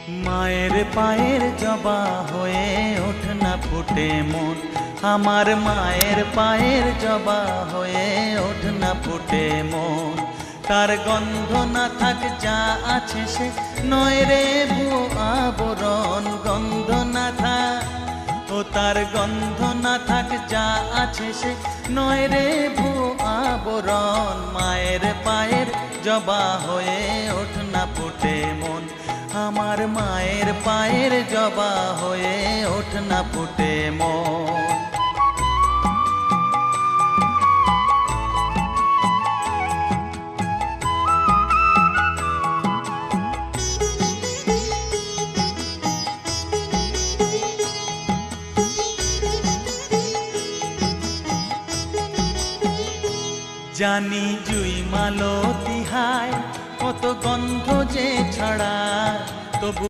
মায়ের পায়ের জবা হয়ে ওঠ না ফুটে মন, আমার মায়ের পায়ের জবা হয়ে ওঠ না ফুটে মন। তার গন্ধ না থাক যা আছে সে নয় রে ভুয়ো আবরণ, গন্ধ না থাক ও তার গন্ধ না থাক যা আছে সে নয় রে ভুয়ো আবরণ। মায়ের পায়ের জবা হয়ে ওঠ না ফুটে মন, আমার মায়ের পায়ের জবা হয়ে ওঠ না ফুটে মন। জানি জুই মালতী হায় কত গন্ধ যে ছড়ায়, তবু